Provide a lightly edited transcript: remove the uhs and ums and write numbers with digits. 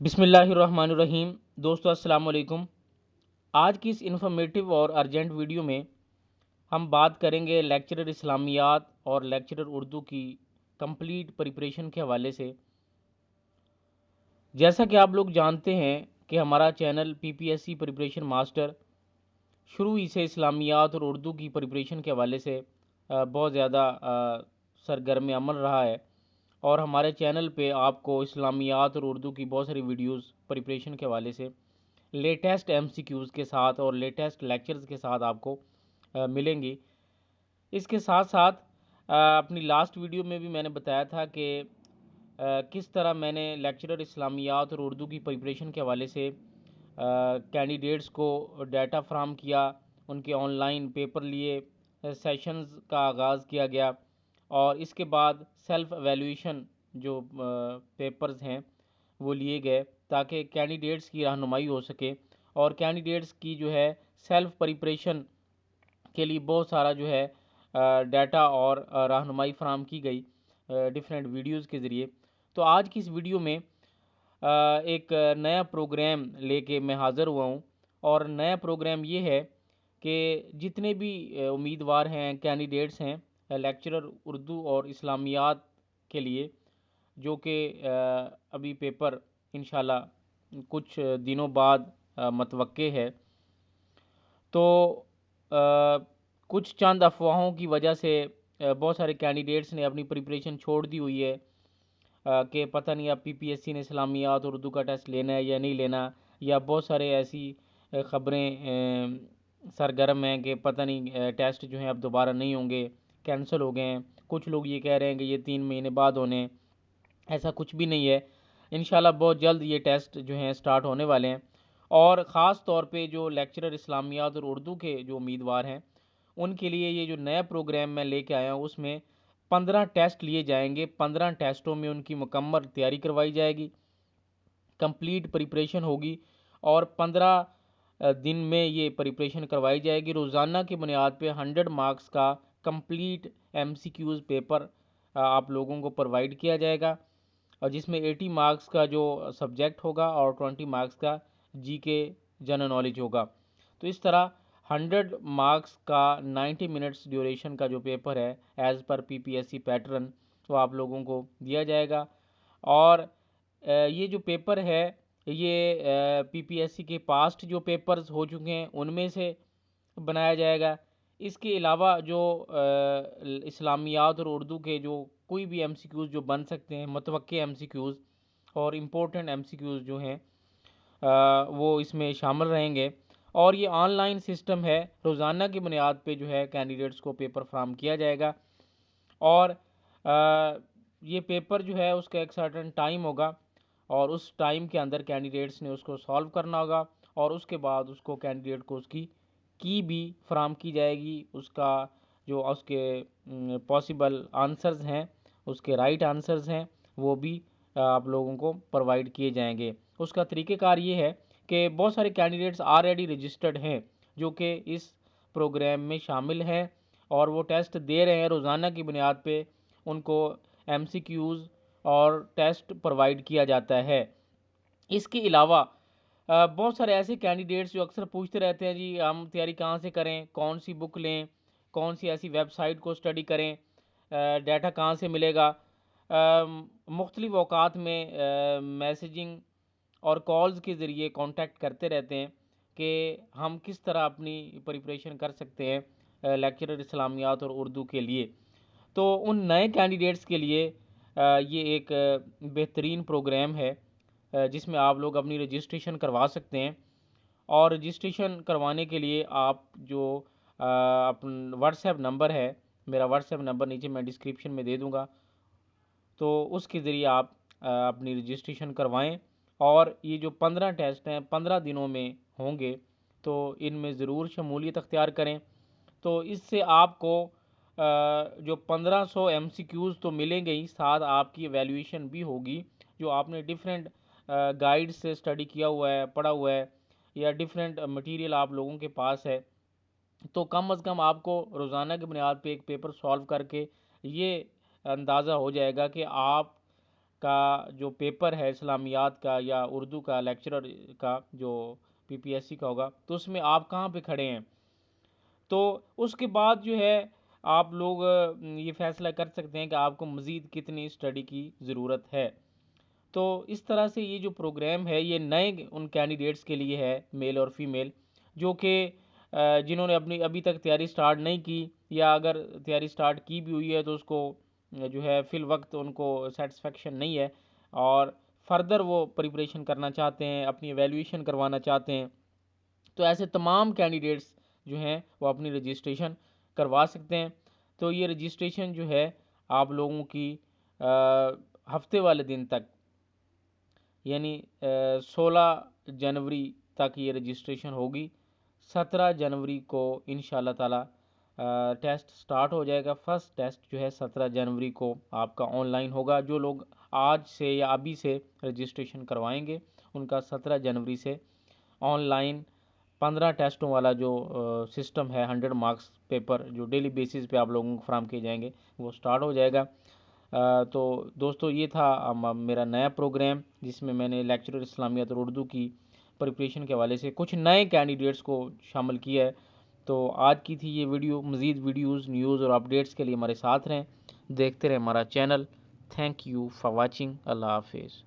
بسم اللہ الرحمن الرحیم۔ دوستو السلام علیکم۔ آج کی اس انفارمیٹیو اور ارجنٹ ویڈیو میں ہم بات کریں گے لیکچرر اسلامیات اور لیکچرر اردو کی کمپلیٹ پریپریشن کے حوالے سے۔ جیسا کہ آپ لوگ جانتے ہیں کہ ہمارا channel P P S C preparation master شروع ہی سے اسلامیات اور اردو کی پریپریشن کے حوالے سے بہت زیادہ سرگرم عمل رہا ہے، اور ہمارے چینل پہ آپ کو اسلامیات اور اردو کی بہت ساری ویڈیوز پریپریشن کے حوالے سے لیٹسٹ ایم سی کیوز کے ساتھ اور لیٹسٹ لیکچرز کے ساتھ آپ کو ملیں گی۔ اس کے ساتھ ساتھ اپنی لاسٹ ویڈیو میں بھی میں نے بتایا تھا کہ کس طرح میں نے لیکچرر اسلامیات اور اردو کی پریپریشن کے حوالے سے کینڈیڈیٹس کو ڈیٹا فراہم کیا، ان کے آن لائن پیپر لیے، سیشنز کا آغاز کیا گیا، اور اس کے بعد سیلف ایویلیویشن جو پیپرز ہیں وہ لیے گئے تاکہ کینڈیڈیٹس کی رہنمائی ہو سکے، اور کینڈیڈیٹس کی جو ہے سیلف پریپریشن کے لیے بہت سارا جو ہے ڈیٹا اور رہنمائی فراہم کی گئی ڈیفرنٹ ویڈیوز کے ذریعے۔ تو آج کی اس ویڈیو میں ایک نیا پروگرام لے کے میں حاضر ہوا ہوں، اور نیا پروگرام یہ ہے کہ جتنے بھی امیدوار ہیں، کینڈیڈیٹس ہیں لیکچرر اردو اور اسلامیات کے لیے، جو کہ ابھی پیپر انشاءاللہ کچھ دنوں بعد متوقع ہے، تو کچھ چند افواہوں کی وجہ سے بہت سارے کینڈیڈیٹس نے اپنی پریپریشن چھوڑ دی ہوئی ہے کہ پتہ نہیں اب پی پی ایس سی نے اسلامیات اور اردو کا ٹیسٹ لینا ہے یا نہیں لینا، یا بہت سارے ایسی خبریں سرگرم ہیں کہ پتہ نہیں ٹیسٹ جو ہیں اب دوبارہ نہیں ہوں گے، کینسل ہو گئے ہیں۔ کچھ لوگ یہ کہہ رہے ہیں کہ یہ 3 مہینے بعد ہونے ہیں۔ ایسا کچھ بھی نہیں ہے، انشاءاللہ بہت جلد یہ ٹیسٹ جو ہیں سٹارٹ ہونے والے ہیں، اور خاص طور پہ جو لیکچرر اسلامیات اور اردو کے جو امیدوار ہیں ان کے لیے یہ جو نیا پروگرام میں لے کے آیا ہوں، اس میں 15 ٹیسٹ لیے جائیں گے۔ 15 ٹیسٹوں میں ان کی مکمل تیاری کروائی جائے گی، کمپلیٹ پریپریشن ہوگی، اور 15 دن میں یہ پریپریشن کروائی جائے گی۔ روزانہ کی بنیاد پہ 100 مارکس کا complete M C Qs paper آپ لوگوں کو پرووائڈ کیا جائے گا، اور جس میں 80 مارکس کا جو سبجیکٹ ہوگا اور 20 مارکس کا جی کے جنرل نالج ہوگا۔ تو اس طرح 100 مارکس کا 90 منٹس ڈیوریشن کا جو پیپر ہے ایز پر پی پی ایس سی پیٹرن وہ آپ لوگوں کو دیا جائے گا، اور یہ جو پیپر ہے یہ پی پی ایس سی کے پاسٹ جو پیپرز ہو چکے ہیں ان میں سے بنایا جائے گا۔ اس کے علاوہ جو اسلامیات اور اردو کے جو کوئی بھی ایم سی کیوز جو بن سکتے ہیں، متوقع ایم سی کیوز اور امپورٹنٹ ایم سی کیوز جو ہیں وہ اس میں شامل رہیں گے، اور یہ آن لائن سسٹم ہے۔ روزانہ کی بنیاد پہ جو ہے کینڈیڈیٹس کو پیپر فراہم کیا جائے گا، اور یہ پیپر جو ہے اس کا ایک سرٹن ٹائم ہوگا، اور اس ٹائم کے اندر کینڈیڈیٹس نے اس کو سالو کرنا ہوگا، اور اس کے بعد اس کو کینڈیڈیٹ کو اس کی بھی فراہم کی جائے گی، اس کا جو اس کے پاسبل آنسرز ہیں، اس کے رائٹ آنسرز ہیں، وہ بھی آپ لوگوں کو پرووائڈ کیے جائیں گے۔ اس کا طریقہ کار یہ ہے کہ بہت سارے کینڈیڈیٹس آلریڈی رجسٹرڈ ہیں جو کہ اس پروگرام میں شامل ہیں، اور وہ ٹیسٹ دے رہے ہیں۔ روزانہ کی بنیاد پہ ان کو ایم سی کیوز اور ٹیسٹ پرووائڈ کیا جاتا ہے۔ اس کے علاوہ بہت سارے ایسے کینڈیڈیٹس جو اکثر پوچھتے رہتے ہیں جی ہم تیاری کہاں سے کریں، کون سی بک لیں، کون سی ایسی ویب سائٹ کو اسٹڈی کریں، ڈیٹا کہاں سے ملے گا۔ مختلف اوقات میں میسیجنگ اور کالز کے ذریعے کانٹیکٹ کرتے رہتے ہیں کہ ہم کس طرح اپنی پریپریشن کر سکتے ہیں لیکچرر اسلامیات اور اردو کے لیے۔ تو ان نئے کینڈیڈیٹس کے لیے یہ ایک بہترین پروگرام ہے جس میں آپ لوگ اپنی رجسٹریشن کروا سکتے ہیں، اور رجسٹریشن کروانے کے لیے آپ جو اپنا واٹس ایپ نمبر ہے، میرا واٹس ایپ نمبر نیچے میں ڈسکرپشن میں دے دوں گا، تو اس کے ذریعے آپ اپنی رجسٹریشن کروائیں، اور یہ جو 15 ٹیسٹ ہیں 15 دنوں میں ہوں گے، تو ان میں ضرور شمولیت اختیار کریں۔ تو اس سے آپ کو جو 1500 ایم سی کیوز تو ملیں گے ہی، ساتھ آپ کی ایویلیویشن بھی ہوگی جو آپ نے ڈیفرنٹ گائیڈ سے اسٹڈی کیا ہوا ہے، پڑھا ہوا ہے، یا ڈیفرنٹ مٹیریل آپ لوگوں کے پاس ہے، تو کم از کم آپ کو روزانہ کی بنیاد پہ ایک پیپر سالو کر کے یہ اندازہ ہو جائے گا کہ آپ کا جو پیپر ہے اسلامیات کا یا اردو کا لیکچرر کا جو پی پی ایس سی کا ہوگا، تو اس میں آپ کہاں پہ کھڑے ہیں، تو اس کے بعد جو ہے آپ لوگ یہ فیصلہ کر سکتے ہیں کہ آپ کو مزید کتنی اسٹڈی کی ضرورت ہے۔ تو اس طرح سے یہ جو پروگرام ہے یہ نئے ان کینڈیڈیٹس کے لیے ہے، میل اور فیمیل، جو کہ جنہوں نے اپنی ابھی تک تیاری سٹارٹ نہیں کی، یا اگر تیاری سٹارٹ کی بھی ہوئی ہے تو اس کو جو ہے فی الوقت ان کو سیٹسفیکشن نہیں ہے، اور فردر وہ پریپریشن کرنا چاہتے ہیں، اپنی ایویلیویشن کروانا چاہتے ہیں، تو ایسے تمام کینڈیڈیٹس جو ہیں وہ اپنی رجسٹریشن کروا سکتے ہیں۔ تو یہ رجسٹریشن جو ہے آپ لوگوں کی ہفتے والے دن تک، یعنی 16 جنوری تک یہ رجسٹریشن ہوگی۔ 17 جنوری کو انشاءاللہ تعالی ٹیسٹ سٹارٹ ہو جائے گا۔ فرسٹ ٹیسٹ جو ہے 17 جنوری کو آپ کا آن لائن ہوگا۔ جو لوگ آج سے یا ابھی سے رجسٹریشن کروائیں گے ان کا 17 جنوری سے آن لائن 15 ٹیسٹوں والا جو سسٹم ہے، 100 مارکس پیپر جو ڈیلی بیسس پہ آپ لوگوں کو فراہم کیے جائیں گے، وہ سٹارٹ ہو جائے گا۔ تو دوستو یہ تھا میرا نیا پروگرام، جس میں میں نے لیکچرر اسلامیات اور اردو کی پریپریشن کے حوالے سے کچھ نئے کینڈیڈیٹس کو شامل کیا ہے۔ تو آج کی تھی یہ ویڈیو۔ مزید ویڈیوز، نیوز اور اپڈیٹس کے لیے ہمارے ساتھ رہیں، دیکھتے رہیں ہمارا channel. Thank you for watching. اللہ حافظ۔